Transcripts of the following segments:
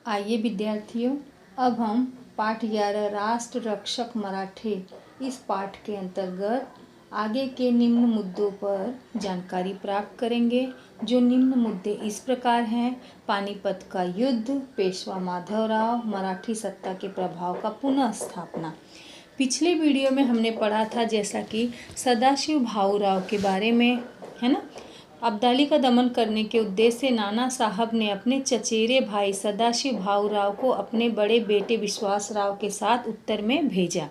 आइए विद्यार्थियों, अब हम पाठ 11 राष्ट्र रक्षक मराठे इस पाठ के अंतर्गत आगे के निम्न मुद्दों पर जानकारी प्राप्त करेंगे। जो निम्न मुद्दे इस प्रकार हैं: पानीपत का युद्ध, पेशवा माधवराव, मराठी सत्ता के प्रभाव का पुनः स्थापना। पिछले वीडियो में हमने पढ़ा था जैसा कि सदाशिव भाऊराव के बारे में, है ना। अब्दाली का दमन करने के उद्देश्य से नाना साहब ने अपने चचेरे भाई सदाशिव भाऊराव को अपने बड़े बेटे विश्वासराव के साथ उत्तर में भेजा।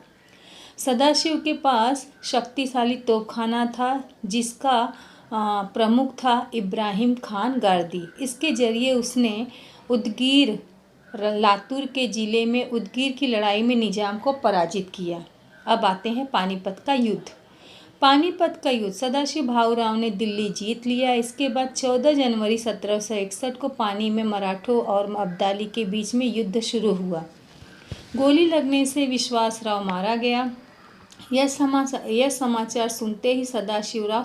सदाशिव के पास शक्तिशाली तोपखाना था जिसका प्रमुख था इब्राहिम खान गारदी। इसके जरिए उसने उदगीर, लातूर के ज़िले में उदगीर की लड़ाई में निजाम को पराजित किया। अब आते हैं पानीपत का युद्ध। पानीपत का युद्ध सदाशिव भाऊराव ने दिल्ली जीत लिया। इसके बाद 14 जनवरी 1761 को पानी में मराठों और अब्दाली के बीच में युद्ध शुरू हुआ। गोली लगने से विश्वासराव मारा गया। यह समाचार सुनते ही सदाशिवराव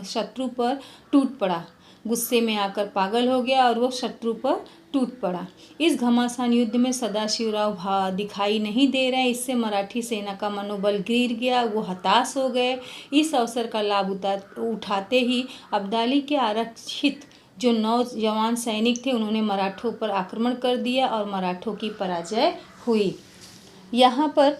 शत्रु पर टूट पड़ा। गुस्से में आकर पागल हो गया और वो शत्रु पर टूट पड़ा। इस घमासान युद्ध में सदाशिवराव दिखाई नहीं दे रहे। इससे मराठी सेना का मनोबल गिर गया, वो हताश हो गए। इस अवसर का लाभ उठाते ही अब्दाली के आरक्षित जो नौजवान सैनिक थे उन्होंने मराठों पर आक्रमण कर दिया और मराठों की पराजय हुई। यहाँ पर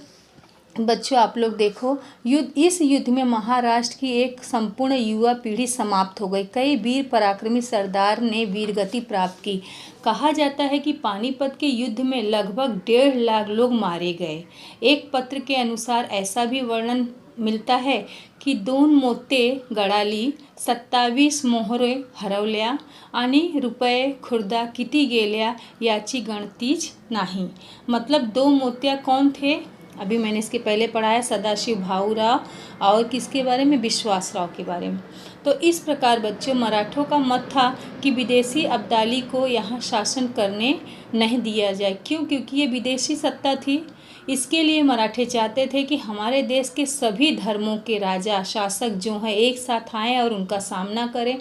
बच्चों आप लोग देखो, इस युद्ध में महाराष्ट्र की एक संपूर्ण युवा पीढ़ी समाप्त हो गई। कई वीर पराक्रमी सरदार ने वीरगति प्राप्त की। कहा जाता है कि पानीपत के युद्ध में लगभग 1.5 लाख लोग मारे गए। एक पत्र के अनुसार ऐसा भी वर्णन मिलता है की 2 मोते गळाली, 27 मोहरे हरवल्या आणि रुपये खुर्दा किती गेल्या याची गणतीच नाही। मतलब 2 मोतिया कौन थे? अभी मैंने इसके पहले पढ़ाया, सदाशिव भाऊराव और किसके बारे में? विश्वासराव के बारे में। तो इस प्रकार बच्चों मराठों का मत था कि विदेशी अब्दाली को यहाँ शासन करने नहीं दिया जाए। क्यों? क्योंकि ये विदेशी सत्ता थी। इसके लिए मराठे चाहते थे कि हमारे देश के सभी धर्मों के राजा शासक जो हैं एक साथ आएँ और उनका सामना करें।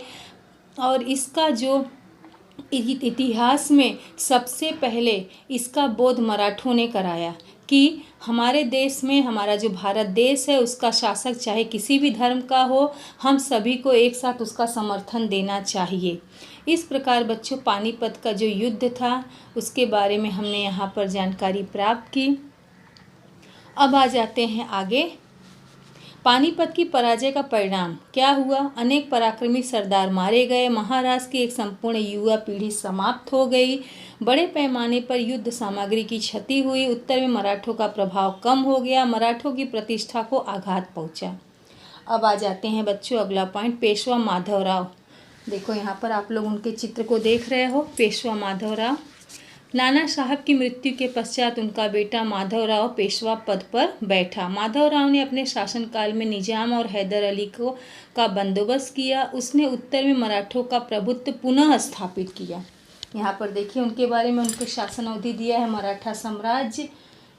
और इसका जो इतिहास में सबसे पहले इसका बोध मराठों ने कराया कि हमारे देश में, हमारा जो भारत देश है उसका शासक चाहे किसी भी धर्म का हो, हम सभी को एक साथ उसका समर्थन देना चाहिए। इस प्रकार बच्चों पानीपत का जो युद्ध था उसके बारे में हमने यहाँ पर जानकारी प्राप्त की। अब आ जाते हैं आगे। पानीपत की पराजय का परिणाम क्या हुआ? अनेक पराक्रमी सरदार मारे गए। महाराष्ट्र की एक संपूर्ण युवा पीढ़ी समाप्त हो गई। बड़े पैमाने पर युद्ध सामग्री की क्षति हुई। उत्तर में मराठों का प्रभाव कम हो गया। मराठों की प्रतिष्ठा को आघात पहुंचा। अब आ जाते हैं बच्चों अगला पॉइंट, पेशवा माधवराव। देखो यहाँ पर आप लोग उनके चित्र को देख रहे हो। पेशवा माधवराव, नाना साहब की मृत्यु के पश्चात उनका बेटा माधवराव पेशवा पद पर बैठा। माधवराव ने अपने शासनकाल में निजाम और हैदर अली का बंदोबस्त किया। उसने उत्तर में मराठों का प्रभुत्व पुनः स्थापित किया। यहाँ पर देखिए उनके बारे में उनके शासन अवधि दिया है। मराठा साम्राज्य,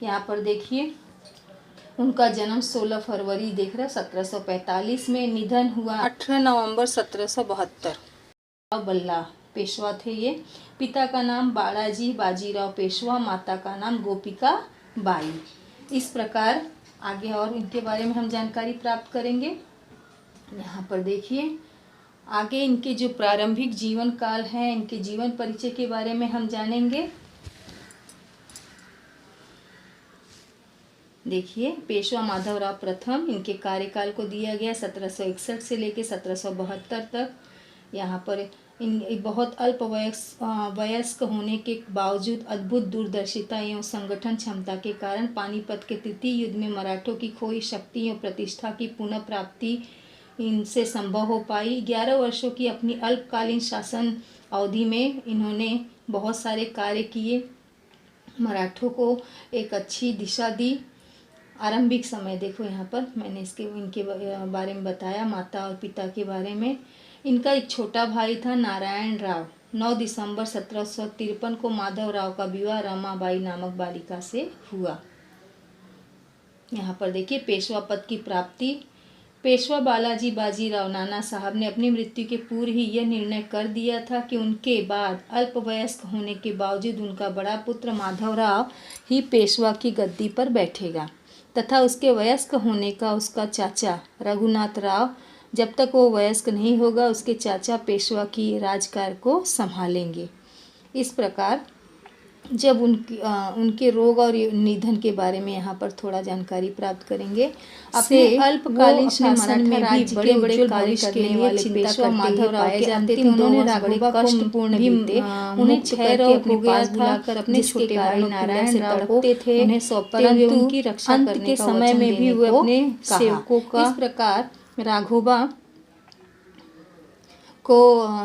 यहाँ पर देखिए उनका जन्म 16 फरवरी देख रहे 1745 में, निधन हुआ 18 नवंबर 1772। बल्ला पेशवा थे ये। पिता का नाम बालाजी बाजीराव पेशवा, माता का नाम गोपिका बाई। इस प्रकार आगे और इनके बारे में हम जानकारी प्राप्त करेंगे। यहाँ पर देखिए आगे इनके जो प्रारंभिक जीवन काल है, इनके जीवन परिचय के बारे में हम जानेंगे। देखिए पेशवा माधवराव प्रथम, इनके कार्यकाल को दिया गया 1761 से लेकर 1772 तक। यहाँ पर इन बहुत अल्प वयस्क होने के बावजूद अद्भुत दूरदर्शिता एवं संगठन क्षमता के कारण पानीपत के तृतीय युद्ध में मराठों की खोई शक्ति एवं प्रतिष्ठा की पुनः प्राप्ति इनसे संभव हो पाई। 11 वर्षों की अपनी अल्पकालीन शासन अवधि में इन्होंने बहुत सारे कार्य किए, मराठों को एक अच्छी दिशा दी। आरंभिक समय देखो यहाँ पर मैंने इनके बारे में बताया, माता और पिता के बारे में। इनका एक छोटा भाई था नारायण राव। 9 दिसंबर 1753 को माधवराव का विवाह रमाबाई नामक बालिका से हुआ। यहाँ पर देखिए पेशवा पद की प्राप्ति। पेशवा बालाजी बाजीराव नाना साहब ने अपनी मृत्यु के पूर्व ही यह निर्णय कर दिया था कि उनके बाद अल्पवयस्क होने के बावजूद उनका बड़ा पुत्र माधवराव ही पेशवा की गद्दी पर बैठेगा तथा उसके वयस्क होने का उसका चाचा रघुनाथ राव जब तक वो वयस्क नहीं होगा उसके चाचा पेशवा की राजकार्य को संभालेंगे। इस प्रकार जब उनके रोग और निधन के बारे में यहाँ पर थोड़ा जानकारी प्राप्त करेंगे। अपने अल्पकालीन शासन में भी बड़े बड़े कार्य करने वाले पेशवा माधवराव के अंतिम उन्होंने राघोबा कष्टपूर्ण बीते। उन्हें क्षय रोग हो गया था, अपने छोटे भाई नारायण राव को उन्हें सौंपते हुए उनकी रक्षा करने के समय में भी वो अपने सेवकों का। इस प्रकार राघोबा को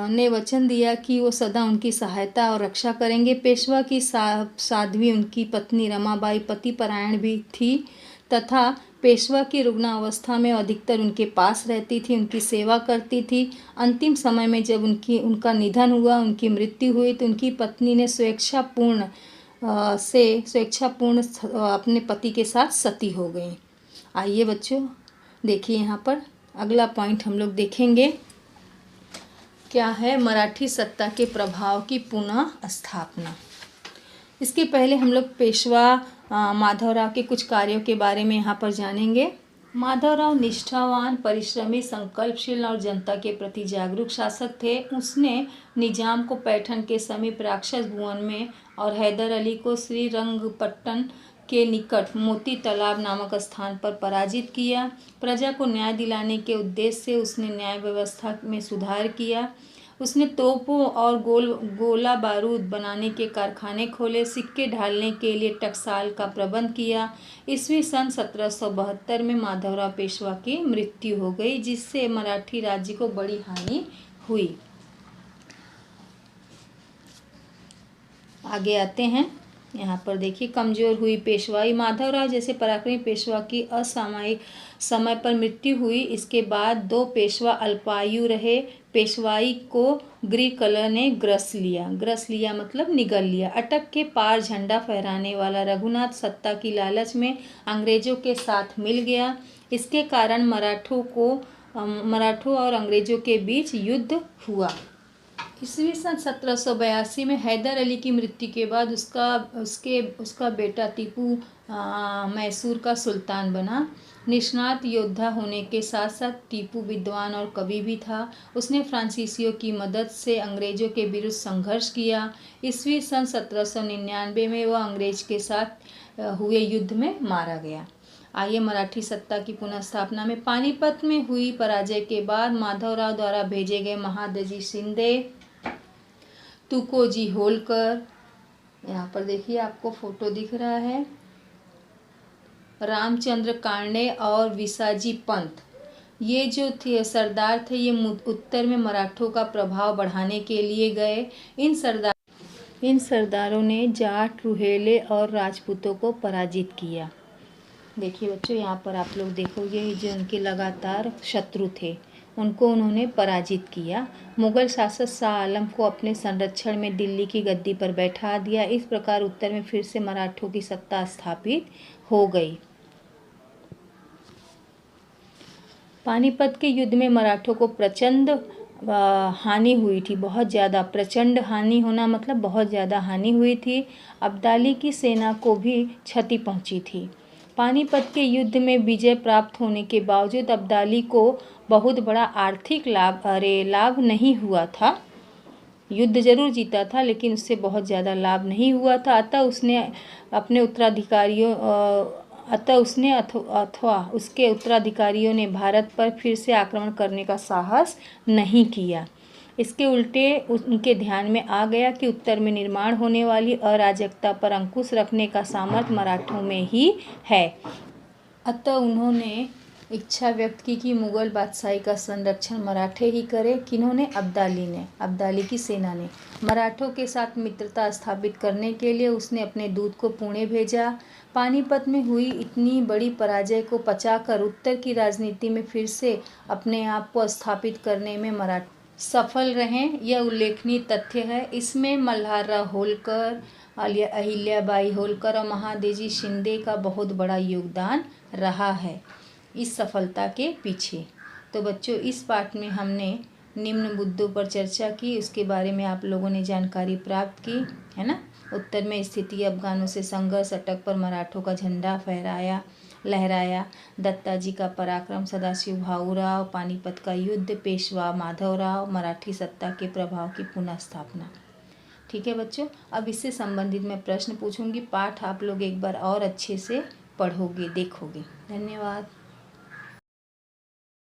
ने वचन दिया कि वो सदा उनकी सहायता और रक्षा करेंगे। पेशवा की साध्वी उनकी पत्नी रमाबाई पतिपरायण भी थी तथा पेशवा की रुग्णावस्था में अधिकतर उनके पास रहती थी, उनकी सेवा करती थी। अंतिम समय में जब उनका निधन हुआ, उनकी मृत्यु हुई तो उनकी पत्नी ने स्वेच्छापूर्ण अपने पति के साथ सती हो गई। आइए बच्चों देखिए यहाँ पर अगला पॉइंट हम लोग देखेंगे क्या है, मराठी सत्ता के प्रभाव की पुनः स्थापना। इसके पहले हम लोग पेशवा माधवराव के कुछ कार्यों के बारे में यहाँ पर जानेंगे। माधवराव निष्ठावान, परिश्रमी, संकल्पशील और जनता के प्रति जागरूक शासक थे। उसने निजाम को पैठन के समीप राक्षस भुवन में और हैदर अली को श्रीरंगपट्टन के निकट मोती तालाब नामक स्थान पर पराजित किया। प्रजा को न्याय दिलाने के उद्देश्य से उसने न्याय व्यवस्था में सुधार किया। उसने तोपों और गोला बारूद बनाने के कारखाने खोले। सिक्के ढालने के लिए टकसाल का प्रबंध किया। ईस्वी सन 1772 में माधवराव पेशवा की मृत्यु हो गई, जिससे मराठी राज्य को बड़ी हानि हुई। आगे आते हैं, यहाँ पर देखिए कमजोर हुई पेशवाई। माधवराव जैसे पराक्रमी पेशवा की असामयिक समय पर मृत्यु हुई। इसके बाद 2 पेशवा अल्पायु रहे। पेशवाई को गृह कलह ने ग्रस लिया मतलब निगल लिया। अटक के पार झंडा फहराने वाला रघुनाथ सत्ता की लालच में अंग्रेजों के साथ मिल गया। इसके कारण मराठों और अंग्रेजों के बीच युद्ध हुआ। ईस्वी सन 1782 में हैदर अली की मृत्यु के बाद उसका बेटा टीपू मैसूर का सुल्तान बना। निष्णात योद्धा होने के साथ साथ टीपू विद्वान और कवि भी था। उसने फ्रांसीसियों की मदद से अंग्रेजों के विरुद्ध संघर्ष किया। ईस्वी सन 1799 में वह अंग्रेज के साथ हुए युद्ध में मारा गया। आइए मराठी सत्ता की पुनर्स्थापना में। पानीपत में हुई पराजय के बाद माधवराव द्वारा भेजे गए महादजी शिंदे, तुकोजी होलकर, यहाँ पर देखिए आपको फोटो दिख रहा है, रामचंद्र कांडे और विसाजी पंत, ये जो थे सरदार थे, ये उत्तर में मराठों का प्रभाव बढ़ाने के लिए गए। इन सरदारों ने जाट, रुहेले और राजपूतों को पराजित किया। देखिए बच्चों यहाँ पर आप लोग देखोगे जो उनके लगातार शत्रु थे उनको उन्होंने पराजित किया। मुगल शासक शाह आलम को अपने संरक्षण में दिल्ली की गद्दी पर बैठा दिया। इस प्रकार उत्तर में फिर से मराठों की सत्ता स्थापित हो गई। पानीपत के युद्ध में मराठों को प्रचंड हानि हुई थी, बहुत ज़्यादा। प्रचंड हानि होना मतलब बहुत ज़्यादा हानि हुई थी। अब्दाली की सेना को भी क्षति पहुंची थी। पानीपत के युद्ध में विजय प्राप्त होने के बावजूद अब्दाली को बहुत बड़ा आर्थिक लाभ नहीं हुआ था। युद्ध जरूर जीता था लेकिन उससे बहुत ज़्यादा लाभ नहीं हुआ था। अथवा उसके उत्तराधिकारियों ने भारत पर फिर से आक्रमण करने का साहस नहीं किया। इसके उल्टे उनके ध्यान में आ गया कि उत्तर में निर्माण होने वाली अराजकता पर अंकुश रखने का सामर्थ्य मराठों में ही है। अतः उन्होंने इच्छा व्यक्त की कि मुगल बादशाही का संरक्षण मराठे ही करे। किन्होंने? अब्दाली की सेना ने। मराठों के साथ मित्रता स्थापित करने के लिए उसने अपने दूत को पुणे भेजा। पानीपत में हुई इतनी बड़ी पराजय को पचाकर उत्तर की राजनीति में फिर से अपने आप को स्थापित करने में मराठे सफल रहे, यह उल्लेखनीय तथ्य है। इसमें मल्हारराव होलकर, अहिल्याबाई होलकर और महादजी शिंदे का बहुत बड़ा योगदान रहा है। इस सफलता के पीछे। तो बच्चों, इस पाठ में हमने निम्न मुद्दों पर चर्चा की, उसके बारे में आप लोगों ने जानकारी प्राप्त की, है ना। उत्तर में स्थिति, अफगानों से संघर्ष, अटक पर मराठों का झंडा लहराया, दत्ता जी का पराक्रम, सदाशिव भाऊराव, पानीपत का युद्ध, पेशवा माधवराव, मराठी सत्ता के प्रभाव की पुनः स्थापना। ठीक है बच्चों, अब इससे संबंधित मैं प्रश्न पूछूंगी, पाठ आप लोग एक बार और अच्छे से पढ़ोगे, देखोगे। धन्यवाद।